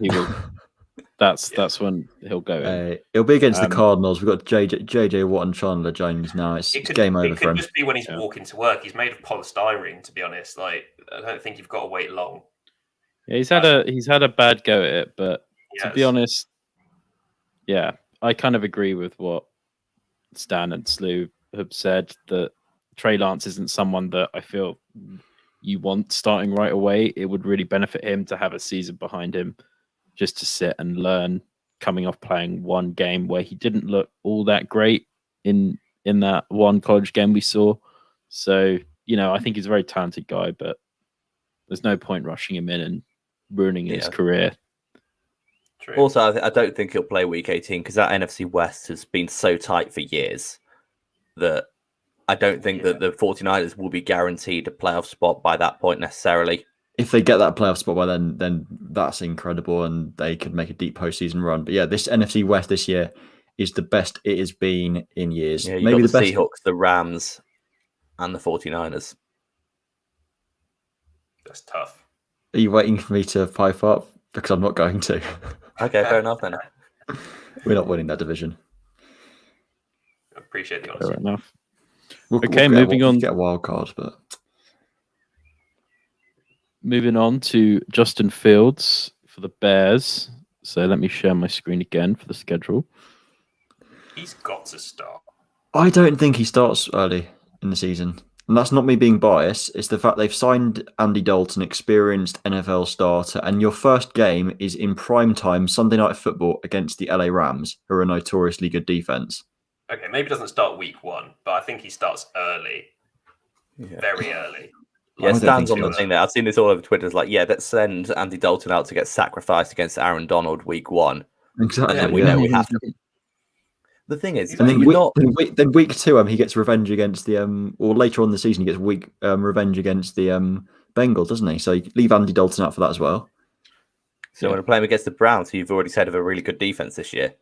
he will. That's when he'll go in. It'll be against the Cardinals. We've got JJ Watt and Chandler Jones now. It's game over for him. It could just be when he's walking to work. He's made of polystyrene, to be honest. Like, I don't think you've got to wait long. Yeah, he's had a bad go at it, but to be honest, yeah, I kind of agree with what Stan and Slew have said, that Trey Lance isn't someone that I feel you want starting right away. It would really benefit him to have a season behind him, just to sit and learn, coming off playing one game where he didn't look all that great in that one college game we saw. So, I think he's a very talented guy, but there's no point rushing him in and ruining his career. True. Also, I don't think he'll play week 18 because that NFC West has been so tight for years that I don't think that the 49ers will be guaranteed a playoff spot by that point necessarily. If they get that playoff spot by then that's incredible, and they could make a deep postseason run. But yeah, this NFC West this year is the best it has been in years. Yeah, maybe got the best Seahawks, the Rams, and the 49ers. That's tough. Are you waiting for me to pipe up? Because I'm not going to. Okay, fair enough then. We're not winning that division. I appreciate the honesty. Fair enough. We'll moving on. Get a wild card, but moving on to Justin Fields for the Bears. So let me share my screen again for the schedule. He's got to start. I don't think he starts early in the season. And that's not me being biased. It's the fact they've signed Andy Dalton, experienced NFL starter, and your first game is in prime time Sunday Night Football against the LA Rams, who are a notoriously good defense. Okay, maybe he doesn't start week 1, but I think he starts early. Yeah. Very early. Yeah, Stan's on the thing there. I've seen this all over Twitter. It's like, let's send Andy Dalton out to get sacrificed against Aaron Donald week 1. Exactly. And then we know we have to. The thing is, and then week 2, he gets revenge against the or later on in the season, he gets revenge against the Bengals, doesn't he? So you leave Andy Dalton out for that as well. So when we're playing against the Browns, who you've already said have a really good defense this year.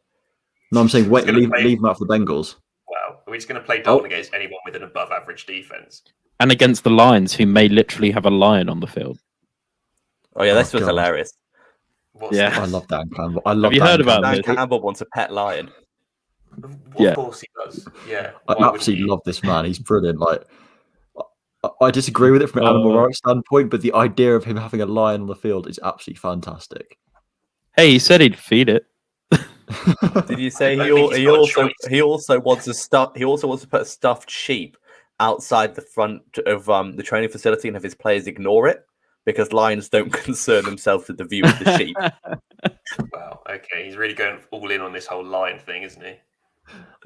No, I'm saying leave him out for the Bengals. Wow, are we just going to play Dalton against anyone with an above-average defense? And against the Lions, who may literally have a lion on the field. Oh yeah, this was hilarious. I love Dan Campbell. Have you heard about Dan this? Campbell wants a pet lion. Of course he does. Yeah, I absolutely love this man. He's brilliant. Like, I disagree with it from an animal rights standpoint, but the idea of him having a lion on the field is absolutely fantastic. Hey, he said he'd feed it. Did you say he also wants to put a stuffed sheep outside the front of the training facility and have his players ignore it because lions don't concern themselves with the view of the sheep? Wow. Okay, he's really going all in on this whole lion thing, isn't he?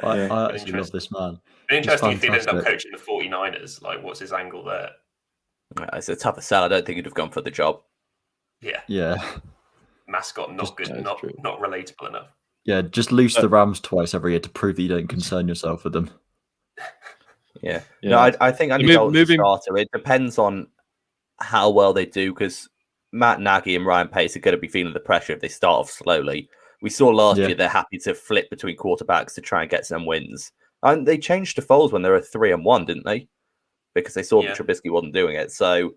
I actually love this man. Interesting if he ends up coaching the 49ers. Like, what's his angle there? It's a tougher sell. I don't think he'd have gone for the job. Yeah. Mascot not good, not relatable enough. Yeah, just loose the Rams twice every year to prove that you don't concern yourself with them. Yeah. No, I think Andy Dalton's a starter. It depends on how well they do, because Matt Nagy and Ryan Pace are going to be feeling the pressure if they start off slowly. We saw last year they're happy to flip between quarterbacks to try and get some wins. And they changed to Foles when they were 3-1, didn't they? Because they saw that Trubisky wasn't doing it. So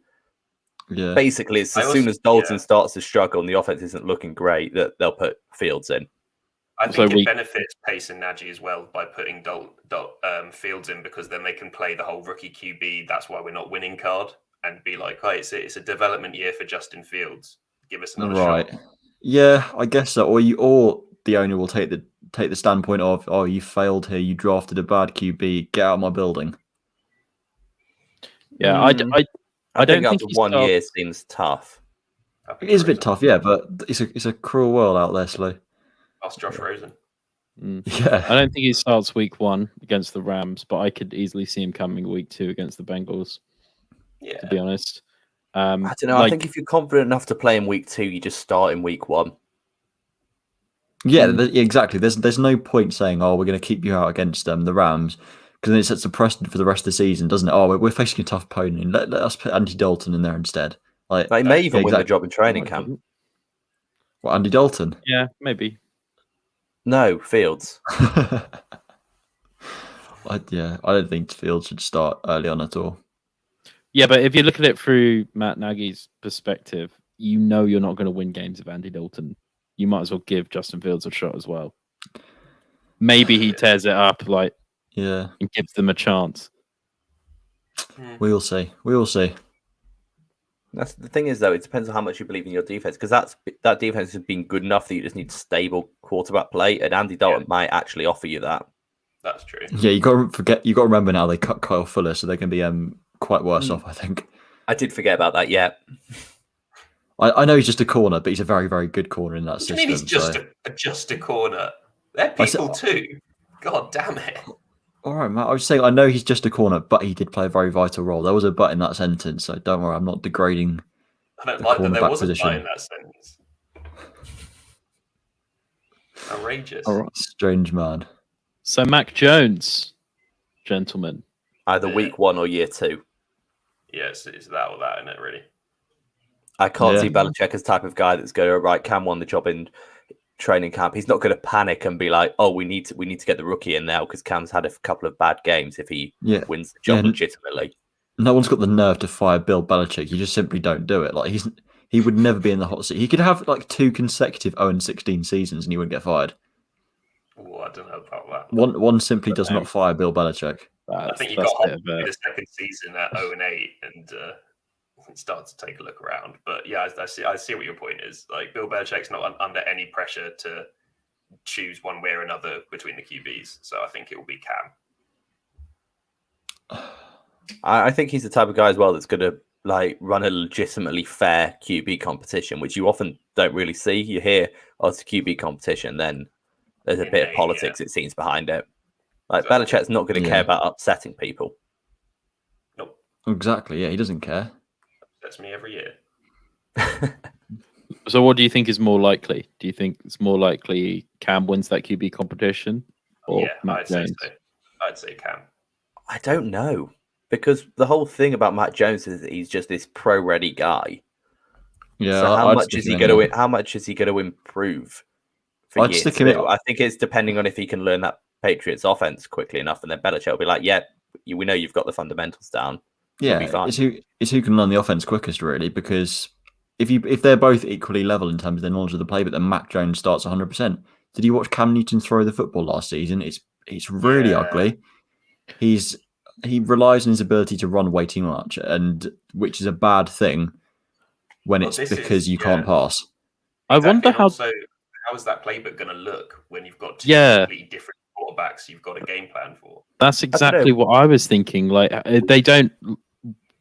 basically, as soon as Dalton starts to struggle and the offense isn't looking great, that they'll put Fields in. I So think it benefits Pace and Nagy as well by putting Fields in, because then they can play the whole rookie QB. That's why we're not winning card, and be like, oh, it's a development year for Justin Fields. Give us another Right. shot. Yeah, I guess so. Or the owner will take the standpoint of, oh, you failed here. You drafted a bad QB. Get out of my building. Yeah, I don't think think after he 1 starts- year seems tough. It is a bit tough, yeah, but it's a cruel world out there, Slee. Ask Josh Rosen. Yeah. I don't think he starts week 1 against the Rams, but I could easily see him coming week 2 against the Bengals. Yeah. To be honest, I don't know. I think if you're confident enough to play in week 2, you just start in week 1. Yeah, exactly. There's no point saying, oh, we're going to keep you out against the Rams, because then it sets a precedent for the rest of the season, doesn't it? Oh, we're facing a tough opponent. Let us put Andy Dalton in there instead. Like, he may even win the job in training camp. What, Andy Dalton? Yeah, maybe. No, Fields. I don't think Fields should start early on at all. Yeah, but if you look at it through Matt Nagy's perspective, you know you're not going to win games with Andy Dalton. You might as well give Justin Fields a shot as well. Maybe he tears it up, and gives them a chance. We'll see. That's the thing is, though, it depends on how much you believe in your defense, because that defense has been good enough that you just need stable quarterback play, and Andy Dalton might actually offer you that. That's true. Yeah, you got to remember now they cut Kyle Fuller, so they can be quite worse off, I think. I did forget about that. Yeah, I know he's just a corner, but he's a very, very good corner in that system. I mean, he's just a corner. They're people too. God damn it. All right, Matt. I was saying I know he's just a corner, but he did play a very vital role. There was a but in that sentence, so don't worry. I'm not degrading. I don't like that there was a but in that sentence. Outrageous. All right. Strange man. So Mac Jones, gentlemen. Either week 1 or year 2. Yes, it's that or that, isn't it, really? I can't see Belichick as the type of guy that's going to, right, Cam won the job in training camp. He's not going to panic and be like, oh, we need to get the rookie in now because Cam's had a couple of bad games if he wins the job legitimately. No one's got the nerve to fire Bill Belichick. You just simply don't do it. Like he would never be in the hot seat. He could have 2 consecutive 0-16 seasons and he wouldn't get fired. Oh, I don't know about that. One simply does not fire Bill Belichick. I think you got hot in the second season at 0-8 and start to take a look around. But yeah, I see what your point is. Like, Bill Belichick's not under any pressure to choose one way or another between the QBs. So I think it will be Cam. I think he's the type of guy as well that's going to run a legitimately fair QB competition, which you often don't really see. You hear, oh, it's a QB competition, then there's a bit of politics, it seems, behind it. Belichick's not going to care about upsetting people. Nope. Exactly, yeah, he doesn't care. That's me every year. So what do you think is more likely? Do you think it's more likely Cam wins that QB competition? Or Mac Jones? I'd say Cam. I don't know. Because the whole thing about Matt Jones is that he's just this pro-ready guy. Yeah. So how much is he going to improve for year 2? I think it's depending on if he can learn that Patriots offense quickly enough, and then Belichick will be like, "Yeah, we know you've got the fundamentals down." Yeah, it's who can learn the offense quickest, really. Because if they're both equally level in terms of their knowledge of the playbook, then Mac Jones starts 100%. Did you watch Cam Newton throw the football last season? It's really ugly. He relies on his ability to run way too much, and which is a bad thing when it's because you can't pass. I wonder how is that playbook going to look when you've got two completely different quarterbacks you've got a game plan for? That's exactly what I was thinking. They don't.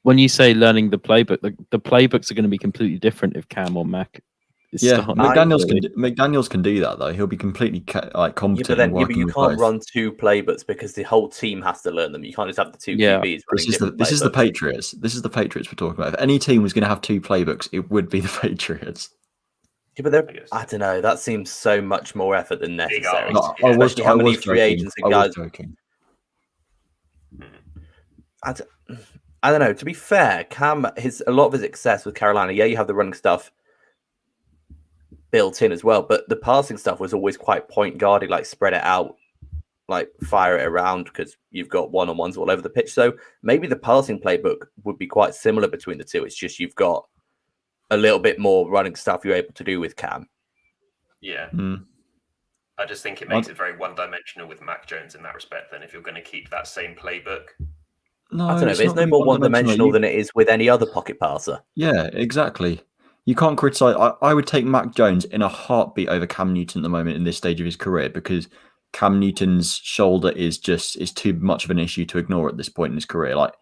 When you say learning the playbook, the playbooks are going to be completely different if Cam or Mac. McDaniels can do that though. He'll be completely competent. But you can't run 2 playbooks because the whole team has to learn them. You can't just have the 2 QBs. This is the Patriots. This is the Patriots we're talking about. If any team was going to have 2 playbooks, it would be the Patriots. Yeah, but I don't know. That seems so much more effort than necessary. I was joking. I don't know. To be fair, Cam, a lot of his success with Carolina, you have the running stuff built in as well, but the passing stuff was always quite point guarded, spread it out, fire it around because you've got one-on-ones all over the pitch. So maybe the passing playbook would be quite similar between the two. It's just you've got a little bit more running stuff you're able to do with Cam. Yeah. I just think it makes it very one-dimensional with Mac Jones in that respect. Then, if you're going to keep that same playbook, No, I don't know, it's but it's not no really more one-dimensional. one-dimensional than it is with any other pocket passer. Yeah, exactly. You can't criticize. I would take Mac Jones in a heartbeat over Cam Newton at the moment in this stage of his career because Cam Newton's shoulder is too much of an issue to ignore at this point in his career. Like,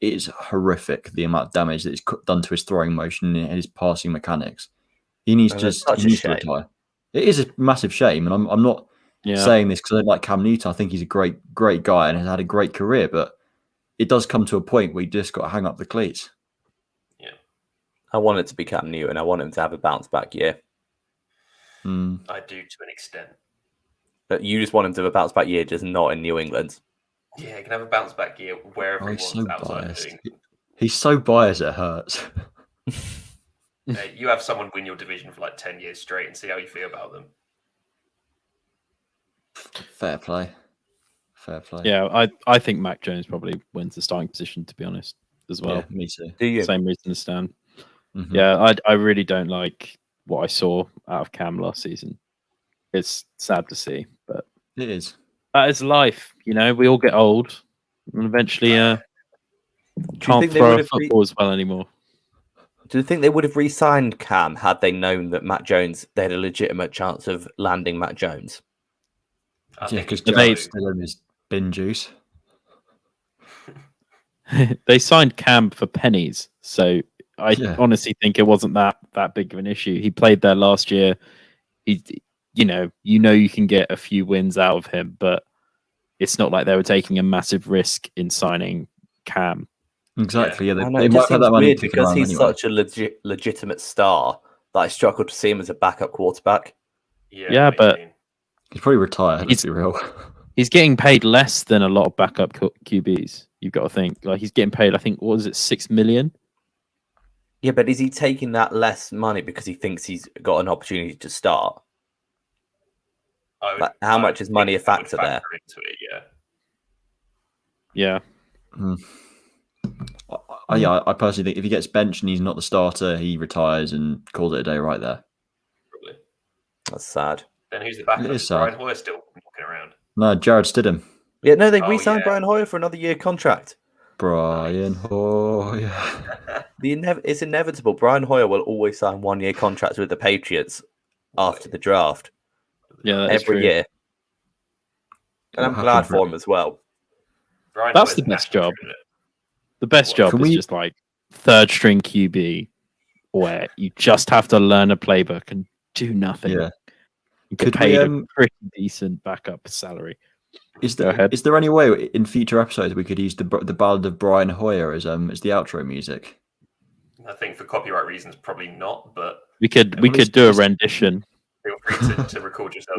it is horrific the amount of damage that it's done to his throwing motion and his passing mechanics. He needs And to it's such he a needs to shame. retire. It is a massive shame, and I'm not saying this because I don't like Cam Newton. I think he's a great guy and has had a great career, but it does come to a point where you just got to hang up the cleats. yeah, I want it to be Cam Newton. I want him to have a bounce back year. I do to an extent. But you just want him to have a bounce back year, just not in New England. Yeah, he can have a bounce back year wherever he wants He's so outside of biased. New England. He's so biased it hurts. You have someone win your division for like 10 years straight and see how you feel about them. Fair play. Yeah, I think Mac Jones probably wins the starting position, to be honest, as well. Yeah, me too. Do you? Same reason as Stan. Mhm. Yeah, I really don't like what I saw out of Cam last season. It's sad to see, but It is. that is life. You know, we all get old and eventually can't think they throw would a have football as well anymore. Do you think they would have re-signed Cam had they known that Matt Jones, they had a legitimate chance of landing Matt Jones? I Yeah, think because he's Jared's go. still in his bin juice. They signed Cam for pennies, so I honestly think it wasn't that big of an issue. He played there last year. You know you can get a few wins out of him, but it's not like they were taking a massive risk in signing Cam. Exactly. Yeah, I know, they it might just have had seems that money weird kicking because around he's anyway. such a legitimate star that I struggle to see him as a backup quarterback. Yeah, but he's probably retired. Let's be real. He's getting paid less than a lot of backup QBs. You've got to think like he's getting paid. I think what was it, $6 million? Yeah, but is he taking that less money because he thinks he's got an opportunity to start? Like, how much is money a factor there? Into it, Yeah. I personally think if he gets benched and he's not the starter, he retires and calls it a day right there. Probably. That's sad. Then who's the backup? It is Is sad. Brian Hoyer still walking around? No, Jared Stidham. Yeah, no, they Oh, re-signed yeah. Brian Hoyer for another year contract. Brian Hoyer. It's inevitable. Brian Hoyer will always sign 1 year contracts with the Patriots after the draft. Yeah, that's every true. year. And I'm glad for him as well. Brian That's Hoyer's the a best national job. treasure. The best job Can is we- just like third string QB, where you just have to learn a playbook and do nothing. Yeah. You get Could we, paid a pretty decent backup salary. Is Go ahead. there any way in future episodes we could use the ballad of Brian Hoyer as the outro music? I think for copyright reasons, probably not. But We could least do a just- rendition. feel free to record yourself.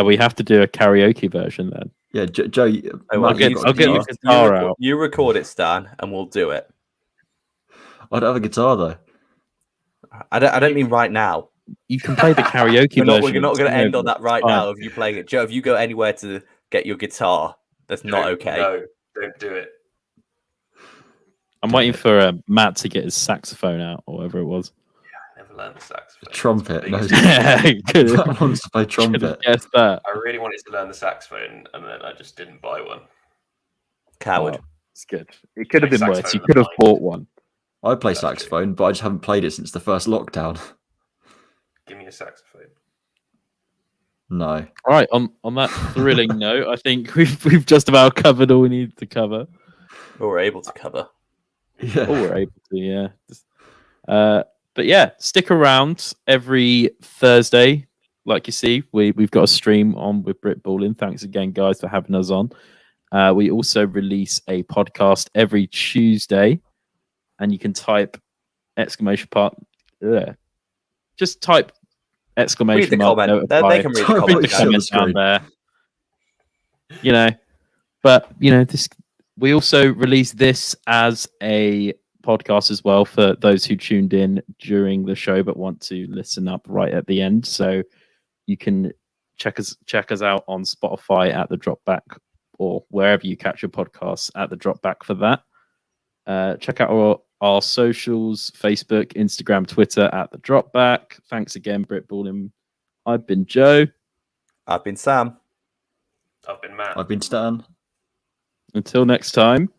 We have to do a karaoke version then. Yeah, Joe. I'll get my guitar out. You record it, Stan, and we'll do it. I don't have a guitar though. I don't mean right now. You can play the karaoke We're version. not going to end on that right Fine. now of you playing it. Joe, if you go anywhere to get your guitar, that's not okay. No, don't do it. I'm waiting for Matt to get his saxophone out or whatever it was. I never learned the saxophone. Trumpet. No, Could Matt wants to play trumpet. guess that. I really wanted to learn the saxophone, and then I just didn't buy one. Coward. Oh, it's good. It could have been worse. Saxophone You could have online. bought one. I play saxophone, but I just haven't played it since the first lockdown. Give me a saxophone. No. All right. On that thrilling note, I think we've just about covered all we need to cover. Or we're able to cover. Yeah. All we're able to, yeah. But yeah, stick around every Thursday. Like you see, we've got a stream on with Britballin. Thanks again, guys, for having us on. We also release a podcast every Tuesday, and you can type exclamation mark. Just type exclamation Read the mark. comment. Notify. They can read the Read comment. the Joe. comment. Down there. You know, but this. We also release this as a podcast as well for those who tuned in during the show but want to listen up right at the end. So you can check us out on Spotify at the Dropback or wherever you catch your podcasts at the Dropback for that. Check out our socials: Facebook, Instagram, Twitter at the Dropback. Thanks again, Britballin. I've been Joe. I've been Sam. I've been Matt. I've been Stan. Until next time,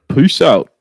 peace out.